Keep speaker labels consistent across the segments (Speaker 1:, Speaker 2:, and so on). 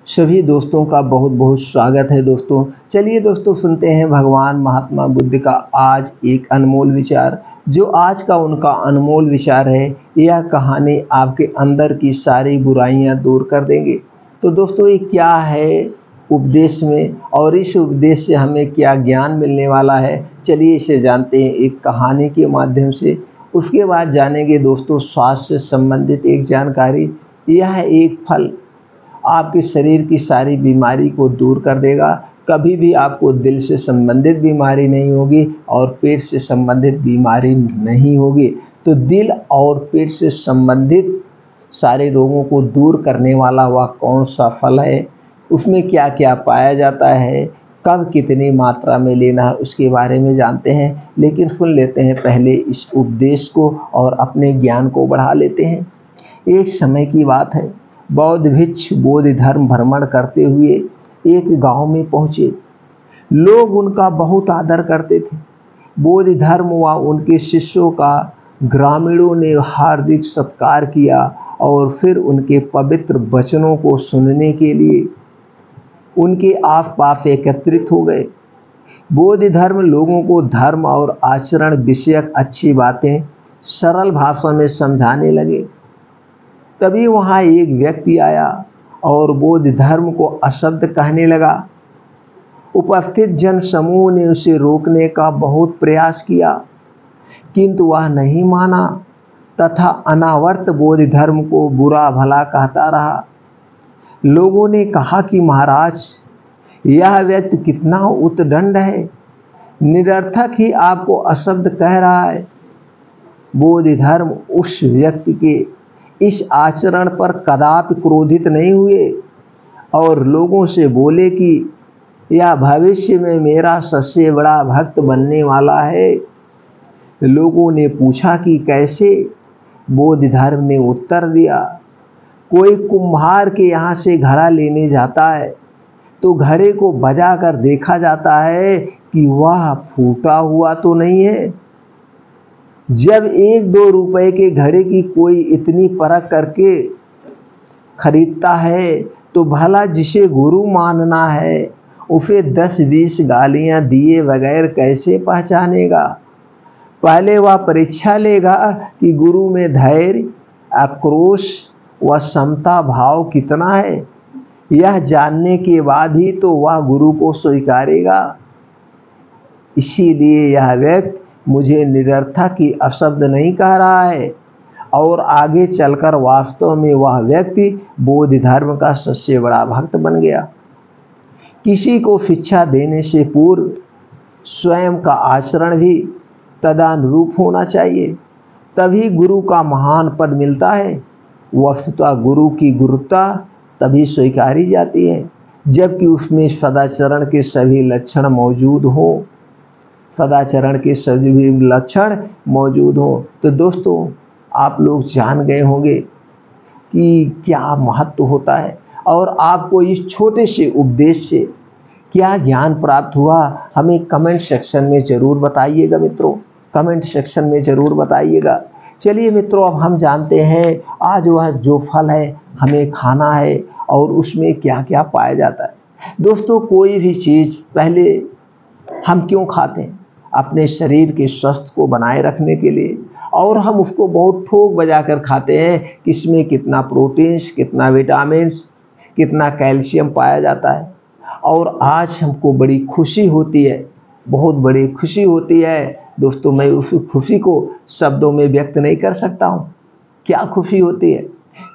Speaker 1: सभी दोस्तों का बहुत बहुत स्वागत है दोस्तों। चलिए दोस्तों सुनते हैं भगवान महात्मा बुद्ध का आज एक अनमोल विचार। जो आज का उनका अनमोल विचार है, यह कहानी आपके अंदर की सारी बुराइयां दूर कर देंगे। तो दोस्तों ये क्या है उपदेश में और इस उपदेश से हमें क्या ज्ञान मिलने वाला है, चलिए इसे जानते हैं एक कहानी के माध्यम से। उसके बाद जानेंगे दोस्तों स्वास्थ्य से संबंधित एक जानकारी। यह एक फल आपके शरीर की सारी बीमारी को दूर कर देगा। कभी भी आपको दिल से संबंधित बीमारी नहीं होगी और पेट से संबंधित बीमारी नहीं होगी। तो दिल और पेट से संबंधित सारे रोगों को दूर करने वाला वह कौन सा फल है, उसमें क्या क्या पाया जाता है, कब कितनी मात्रा में लेना है, उसके बारे में जानते हैं। लेकिन सुन लेते हैं पहले इस उपदेश को और अपने ज्ञान को बढ़ा लेते हैं। एक समय की बात है, बौद्ध भिक्षु बोधि धर्म भ्रमण करते हुए एक गांव में पहुंचे। लोग उनका बहुत आदर करते थे। बोधि धर्म व उनके शिष्यों का ग्रामीणों ने हार्दिक सत्कार किया और फिर उनके पवित्र वचनों को सुनने के लिए उनके आसपास एकत्रित हो गए। बोधि धर्म लोगों को धर्म और आचरण विषयक अच्छी बातें सरल भाषा में समझाने लगे। तभी वहाँ एक व्यक्ति आया और बोधि धर्म को अशब्द कहने लगा। उपस्थित जन समूह ने उसे रोकने का बहुत प्रयास किया, किंतु वह नहीं माना तथा अनावर्त बोधि धर्म को बुरा भला कहता रहा। लोगों ने कहा कि महाराज, यह व्यक्ति कितना उद्दंड है, निरर्थक ही आपको अशब्द कह रहा है। बोधि धर्म उस व्यक्ति के इस आचरण पर कदापि क्रोधित नहीं हुए और लोगों से बोले कि यह भविष्य में मेरा सबसे बड़ा भक्त बनने वाला है। लोगों ने पूछा कि कैसे? बोधि धर्म ने उत्तर दिया, कोई कुम्हार के यहाँ से घड़ा लेने जाता है तो घड़े को बजा कर देखा जाता है कि वह फूटा हुआ तो नहीं है। जब 1-2 रुपए के घड़े की कोई इतनी परख करके खरीदता है तो भला जिसे गुरु मानना है उसे 10-20 गालियां दिए बगैर कैसे पहचानेगा? पहले वह परीक्षा लेगा कि गुरु में धैर्य, आक्रोश व समता भाव कितना है। यह जानने के बाद ही तो वह गुरु को स्वीकारेगा। इसीलिए यह व्यक्ति मुझे निरर्थक की अशब्द नहीं कह रहा है। और आगे चलकर वास्तव में वह व्यक्ति बोधि धर्म का सबसे बड़ा भक्त बन गया। किसी को शिक्षा देने से पूर्व स्वयं का आचरण भी तदनुरूप होना चाहिए, तभी गुरु का महान पद मिलता है। वस्तुतः गुरु की गुरुता तभी स्वीकारी जाती है जबकि उसमें सदाचरण के सभी लक्षण मौजूद हो। सदाचरण के सभी लक्षण मौजूद हो। तो दोस्तों आप लोग जान गए होंगे कि क्या महत्व होता है और आपको इस छोटे से उपदेश से क्या ज्ञान प्राप्त हुआ, हमें कमेंट सेक्शन में ज़रूर बताइएगा मित्रों, कमेंट सेक्शन में ज़रूर बताइएगा। चलिए मित्रों, अब हम जानते हैं आज वह जो फल है हमें खाना है और उसमें क्या क्या पाया जाता है। दोस्तों कोई भी चीज़ पहले हम क्यों खाते हैं? अपने शरीर के स्वास्थ्य को बनाए रखने के लिए, और हम उसको बहुत ठोक बजा कर खाते हैं कि इसमें कितना प्रोटीन्स, कितना विटामिन्स, कितना कैल्शियम पाया जाता है। और आज हमको बड़ी खुशी होती है, बहुत बड़ी खुशी होती है दोस्तों। मैं उस खुशी को शब्दों में व्यक्त नहीं कर सकता हूँ। क्या खुशी होती है?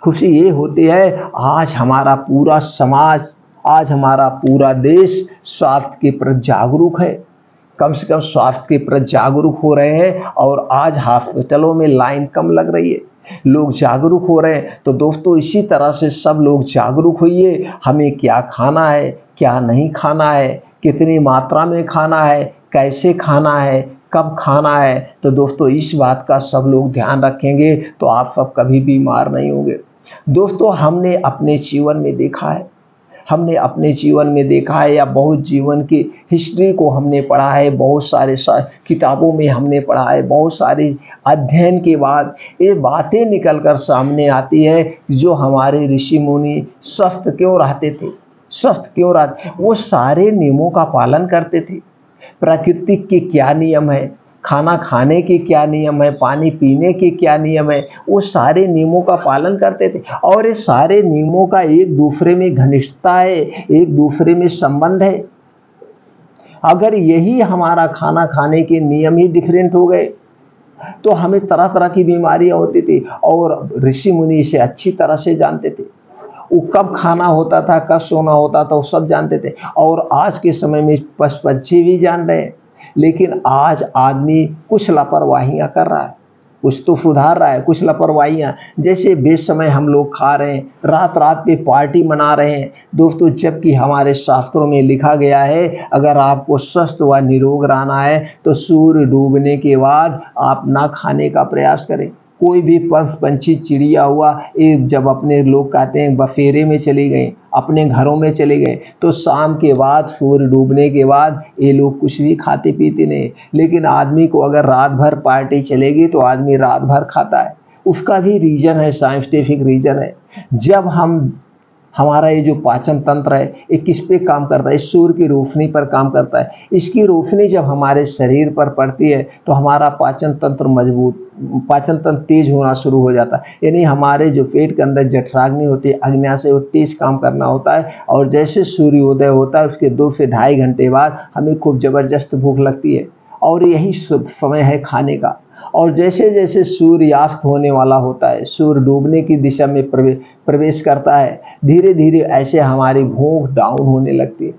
Speaker 1: खुशी ये होती है आज हमारा पूरा समाज, आज हमारा पूरा देश स्वास्थ्य के प्रति जागरूक है। कम से कम स्वास्थ्य के प्रति जागरूक हो रहे हैं और आज हॉस्पिटलों में लाइन कम लग रही है, लोग जागरूक हो रहे हैं। तो दोस्तों इसी तरह से सब लोग जागरूक होइए, हमें क्या खाना है, क्या नहीं खाना है, कितनी मात्रा में खाना है, कैसे खाना है, कब खाना है। तो दोस्तों इस बात का सब लोग ध्यान रखेंगे तो आप सब कभी बीमार नहीं होंगे। दोस्तों हमने अपने जीवन में देखा है, हमने अपने जीवन में देखा है या बहुत जीवन की हिस्ट्री को हमने पढ़ा है, बहुत सारे किताबों में हमने पढ़ा है, बहुत सारे अध्ययन के बाद ये बातें निकल कर सामने आती है जो हमारे ऋषि मुनि स्वस्थ क्यों रहते थे, स्वस्थ क्यों रहते, वो सारे नियमों का पालन करते थे। प्रकृति के क्या नियम है, खाना खाने के क्या नियम है, पानी पीने के क्या नियम है, वो सारे नियमों का पालन करते थे। और ये सारे नियमों का एक दूसरे में घनिष्ठता है, एक दूसरे में संबंध है। अगर यही हमारा खाना खाने के नियम ही डिफरेंट हो गए तो हमें तरह तरह की बीमारियां होती थी, और ऋषि मुनि इसे अच्छी तरह से जानते थे। वो कब खाना होता था, कब सोना होता था, वो सब जानते थे। और आज के समय में पशु पक्षी भी जान रहे हैं, लेकिन आज आदमी कुछ लापरवाहियां कर रहा है, कुछ तो सुधार रहा है, कुछ लापरवाहियां, जैसे बेसमय हम लोग खा रहे हैं, रात रात पे पार्टी मना रहे हैं दोस्तों, जबकि हमारे शास्त्रों में लिखा गया है अगर आपको स्वस्थ व निरोग रहना है तो सूर्य डूबने के बाद आप ना खाने का प्रयास करें। कोई भी पंछी चिड़िया हुआ, ये जब अपने लोग कहते हैं बफेरे में चले गए, अपने घरों में चले गए, तो शाम के बाद सूर्य डूबने के बाद ये लोग कुछ भी खाते पीते नहीं। लेकिन आदमी को अगर रात भर पार्टी चलेगी तो आदमी रात भर खाता है। उसका भी रीजन है, साइंटिफिक रीजन है। जब हमारा ये जो पाचन तंत्र है ये किस पे काम करता है, सूर्य की रोशनी पर काम करता है। इसकी रोशनी जब हमारे शरीर पर पड़ती है तो हमारा पाचन तंत्र तेज होना शुरू हो जाता है। यानी हमारे जो पेट के अंदर जठराग्नि होती है, अग्न्याशय, वो तेज काम करना होता है। और जैसे सूर्योदय होता है उसके 2 से ढाई घंटे बाद हमें खूब जबरदस्त भूख लगती है, और यही समय है खाने का। और जैसे जैसे सूर्यास्त होने वाला होता है, सूर्य डूबने की दिशा में प्रवेश करता है, धीरे धीरे ऐसे हमारी भूख डाउन होने लगती है।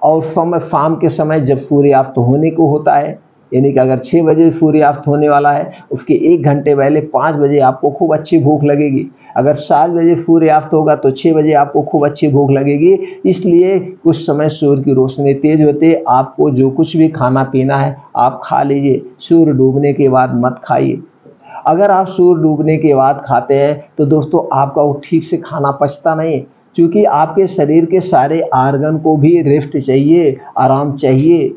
Speaker 1: और शाम के समय जब सूर्यास्त होने को होता है, यानी कि अगर 6 बजे सूर्यास्त होने वाला है, उसके 1 घंटे पहले 5 बजे आपको खूब अच्छी भूख लगेगी। अगर 7 बजे सूर्यास्त होगा तो 6 बजे आपको खूब अच्छी भूख लगेगी। इसलिए कुछ समय सूर्य की रोशनी तेज होती है, आपको जो कुछ भी खाना पीना है आप खा लीजिए, सूर्य डूबने के बाद मत खाइए। अगर आप सूर्य डूबने के बाद खाते हैं तो दोस्तों आपका वो ठीक से खाना पचता नहीं, क्योंकि आपके शरीर के सारे आर्गन को भी रेस्ट चाहिए, आराम चाहिए,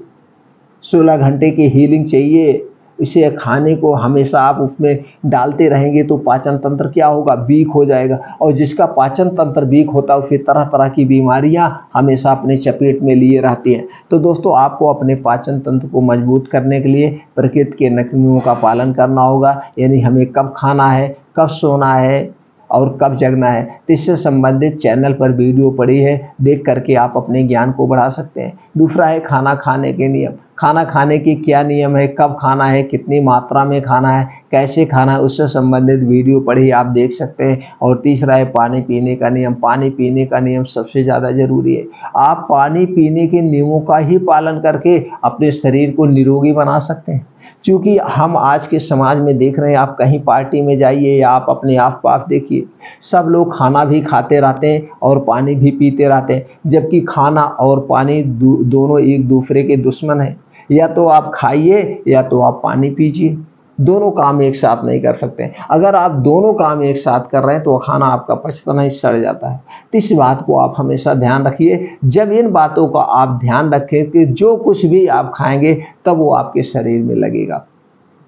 Speaker 1: 16 घंटे की हीलिंग चाहिए। इसे खाने को हमेशा आप उसमें डालते रहेंगे तो पाचन तंत्र क्या होगा, वीक हो जाएगा। और जिसका पाचन तंत्र वीक होता है उसे तरह तरह की बीमारियां हमेशा अपने चपेट में लिए रहती हैं। तो दोस्तों आपको अपने पाचन तंत्र को मजबूत करने के लिए प्रकृति के नियमों का पालन करना होगा। यानी हमें कब खाना है, कब सोना है और कब जगना है। तो इससे संबंधित चैनल पर वीडियो पड़ी है, देख करके आप अपने ज्ञान को बढ़ा सकते हैं। दूसरा है खाना खाने के नियम। खाना खाने के क्या नियम है, कब खाना है, कितनी मात्रा में खाना है, कैसे खाना है, उससे संबंधित वीडियो पढ़ी आप देख सकते हैं। और तीसरा है पानी पीने का नियम। पानी पीने का नियम सबसे ज़्यादा जरूरी है। आप पानी पीने के नियमों का ही पालन करके अपने शरीर को निरोगी बना सकते हैं। क्योंकि हम आज के समाज में देख रहे हैं, आप कहीं पार्टी में जाइए या आप अपने आस पास देखिए, सब लोग खाना भी खाते रहते हैं और पानी भी पीते रहते हैं, जबकि खाना और पानी दोनों एक दूसरे के दुश्मन हैं। या तो आप खाइए या तो आप पानी पीजिए, दोनों काम एक साथ नहीं कर सकते। अगर आप दोनों काम एक साथ कर रहे हैं तो खाना आपका पचता नहीं, सड़ जाता है। तो इस बात को आप हमेशा ध्यान रखिए। जब इन बातों का आप ध्यान रखें कि जो कुछ भी आप खाएंगे तब वो आपके शरीर में लगेगा,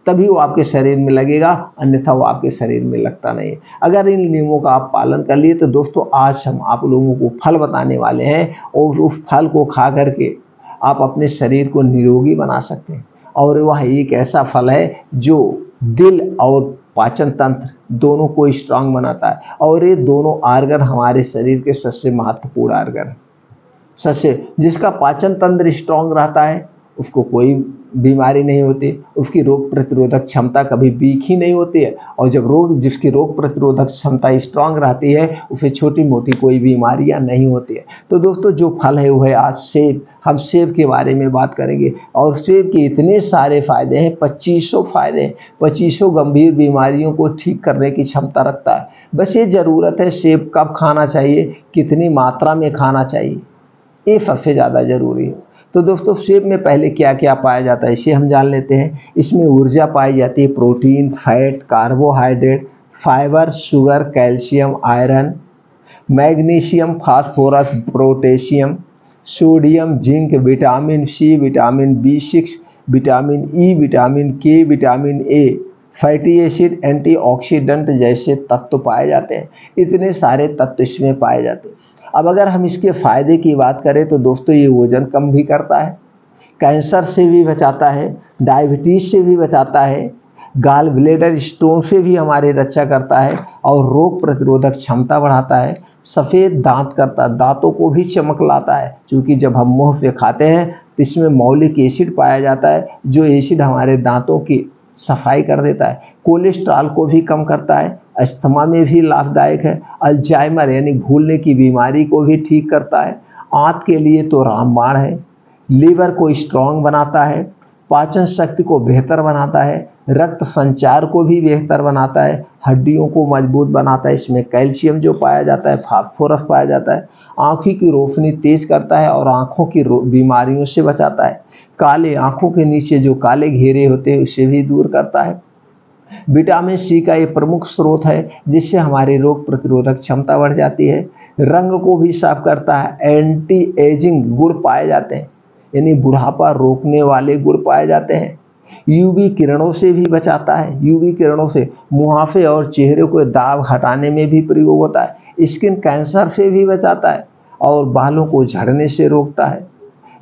Speaker 1: तभी वो आपके शरीर में लगेगा, अन्यथा वो आपके शरीर में लगता नहीं है। अगर इन नियमों का आप पालन कर लिए तो दोस्तों आज हम आप लोगों को फल बताने वाले हैं, और उस फल को खा करके आप अपने शरीर को निरोगी बना सकते हैं। और वह एक ऐसा फल है जो दिल और पाचन तंत्र दोनों को स्ट्रांग बनाता है। और ये दोनों आर्गन हमारे शरीर के सबसे महत्वपूर्ण आर्गन है। सबसे जिसका पाचन तंत्र स्ट्रांग रहता है उसको कोई बीमारी नहीं होती, उसकी रोग प्रतिरोधक क्षमता कभी वीक ही नहीं होती है। और जब जिसकी रोग प्रतिरोधक क्षमता स्ट्रांग रहती है उसे छोटी मोटी कोई बीमारियां नहीं होती है। तो दोस्तों जो फल है वो है आज सेब। हम सेब के बारे में बात करेंगे। और सेब के इतने सारे फायदे हैं, 2500 फायदे हैं, 2500 गंभीर बीमारियों को ठीक करने की क्षमता रखता है। बस ये ज़रूरत है सेब कब खाना चाहिए, कितनी मात्रा में खाना चाहिए, ये सबसे ज़्यादा ज़रूरी है। तो दोस्तों सेब में पहले क्या क्या पाया जाता है इसे हम जान लेते हैं। इसमें ऊर्जा पाई जाती है, protein, fat, carbohydrate, fibre, sugar, calcium, iron, magnesium, phosphorus, potassium, sodium, zinc, vitamin C, vitamin B6, vitamin E, vitamin K, vitamin A, fatty acid, antioxidant जैसे तत्व पाए जाते हैं। इतने सारे तत्व इसमें पाए जाते हैं। अब अगर हम इसके फायदे की बात करें तो दोस्तों ये वजन कम भी करता है, कैंसर से भी बचाता है, डायबिटीज से भी बचाता है, गाल ब्लेडर स्टोन से भी हमारी रक्षा करता है और रोग प्रतिरोधक क्षमता बढ़ाता है। सफ़ेद दांत करता है, दांतों को भी चमक लाता है, क्योंकि जब हम मुंह पे खाते हैं तो इसमें मौलिक एसिड पाया जाता है, जो एसिड हमारे दांतों की सफाई कर देता है। कोलेस्ट्रॉल को भी कम करता है, अस्थमा में भी लाभदायक है, अल्जाइमर यानी भूलने की बीमारी को भी ठीक करता है, आंत के लिए तो रामबाण है, लीवर को स्ट्रांग बनाता है, पाचन शक्ति को बेहतर बनाता है, रक्त संचार को भी बेहतर बनाता है, हड्डियों को मजबूत बनाता है। इसमें कैल्शियम जो पाया जाता है, फास्फोरस पाया जाता है, आँखों की रोशनी तेज करता है और आँखों की बीमारियों से बचाता है। काले आँखों के नीचे जो काले घेरे होते हैं उसे भी दूर करता है। विटामिन सी का ये प्रमुख स्रोत है, जिससे हमारी रोग प्रतिरोधक क्षमता बढ़ जाती है। रंग को भी साफ करता है, एंटी एजिंग गुण पाए जाते हैं, यानी बुढ़ापा रोकने वाले गुण पाए जाते हैं। यूवी किरणों से भी बचाता है, यूवी किरणों से मुहासे और चेहरे को दाग हटाने में भी प्रयोग होता है। स्किन कैंसर से भी बचाता है और बालों को झड़ने से रोकता है,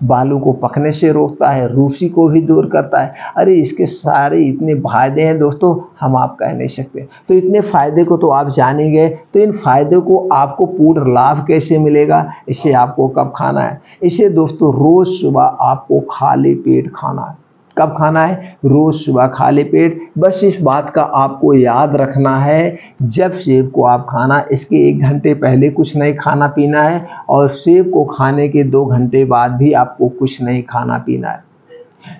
Speaker 1: बालों को पकने से रोकता है, रूसी को भी दूर करता है। अरे इसके सारे इतने फायदे हैं दोस्तों, हम आप कह नहीं सकते। तो इतने फायदे को तो आप जान ही गए, तो इन फायदे को आपको पूर्ण लाभ कैसे मिलेगा, इसे आपको कब खाना है? इसे दोस्तों रोज सुबह आपको खाली पेट खाना है। कब खाना है? रोज सुबह खाली पेट। बस इस बात का आपको याद रखना है, जब सेब को आप खाना, इसके 1 घंटे पहले कुछ नहीं खाना पीना है और सेब को खाने के 2 घंटे बाद भी आपको कुछ नहीं खाना पीना है।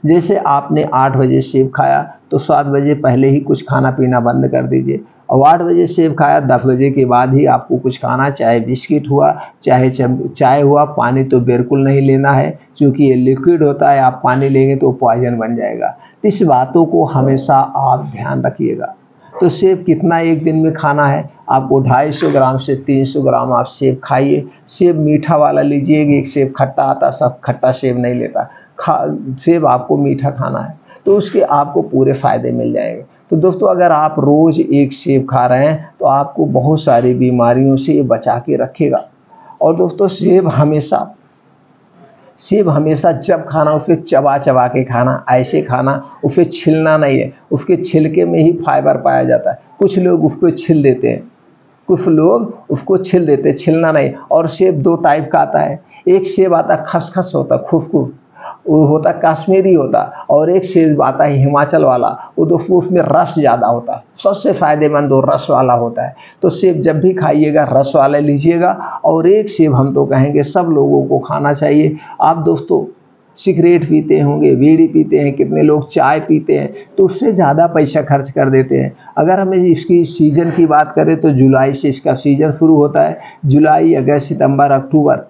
Speaker 1: जैसे आपने 8 बजे सेब खाया तो 7 बजे पहले ही कुछ खाना पीना बंद कर दीजिए, और 8 बजे सेब खाया 10 बजे के बाद ही आपको कुछ खाना, चाहे बिस्किट हुआ, चाहे चाय हुआ। पानी तो बिल्कुल नहीं लेना है, क्योंकि ये लिक्विड होता है, आप पानी लेंगे तो पॉइजन बन जाएगा। तो इस बातों को हमेशा आप ध्यान रखिएगा। तो सेब कितना एक दिन में खाना है? आपको 250 ग्राम से 300 ग्राम आप सेब खाइए। सेब मीठा वाला लीजिए, एक सेब खट्टा आता, सब खट्टा सेब नहीं लेता, सेब आपको मीठा खाना है, तो उसके आपको पूरे फायदे मिल जाएंगे। तो दोस्तों अगर आप रोज एक सेब खा रहे हैं तो आपको बहुत सारी बीमारियों से बचा के रखेगा। और दोस्तों सेब हमेशा जब खाना उसे चबा चबा के खाना, ऐसे खाना, उसे छिलना नहीं है। उसके छिलके में ही फाइबर पाया जाता है। कुछ लोग उसको छिल देते हैं, छिलना नहीं। और सेब 2 टाइप का आता है, एक सेब आता खसखस होता, खुशखुश वो होता, कश्मीरी होता, और एक सेब आता है हिमाचल वाला, वो दोस्तों उसमें रस ज़्यादा होता है। सबसे फायदेमंद वो रस वाला होता है। तो सेब जब भी खाइएगा रस वाला लीजिएगा, और एक सेब हम तो कहेंगे सब लोगों को खाना चाहिए। आप दोस्तों सिगरेट पीते होंगे, बीड़ी पीते हैं, कितने लोग चाय पीते हैं, तो उससे ज़्यादा पैसा खर्च कर देते हैं। अगर हमें इसकी सीज़न की बात करें तो जुलाई से इसका सीज़न शुरू होता है। जुलाई, अगस्त, सितंबर, अक्टूबर।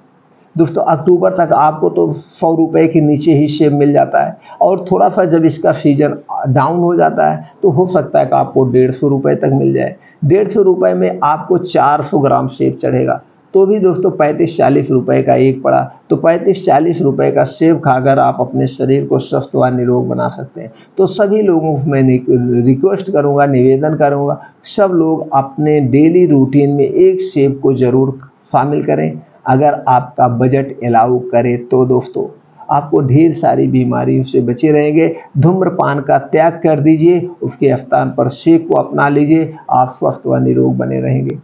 Speaker 1: दोस्तों अक्टूबर तक आपको तो 100 रुपये के नीचे ही सेब मिल जाता है, और थोड़ा सा जब इसका सीजन डाउन हो जाता है तो हो सकता है कि आपको 150 रुपये तक मिल जाए। 150 रुपये में आपको 400 ग्राम सेब चढ़ेगा, तो भी दोस्तों 35-40 रुपये का एक पड़ा। तो 35-40 रुपये का सेब खाकर आप अपने शरीर को स्वस्थ व निरोग बना सकते हैं। तो सभी लोगों को मैं रिक्वेस्ट करूँगा, निवेदन करूँगा, सब लोग अपने डेली रूटीन में एक सेब को ज़रूर शामिल करें। अगर आपका बजट अलाउ करे तो दोस्तों आपको ढेर सारी बीमारियों से बचे रहेंगे। धूम्रपान का त्याग कर दीजिए, उसके स्थान पर सेब को अपना लीजिए, आप स्वस्थ व निरोग बने रहेंगे।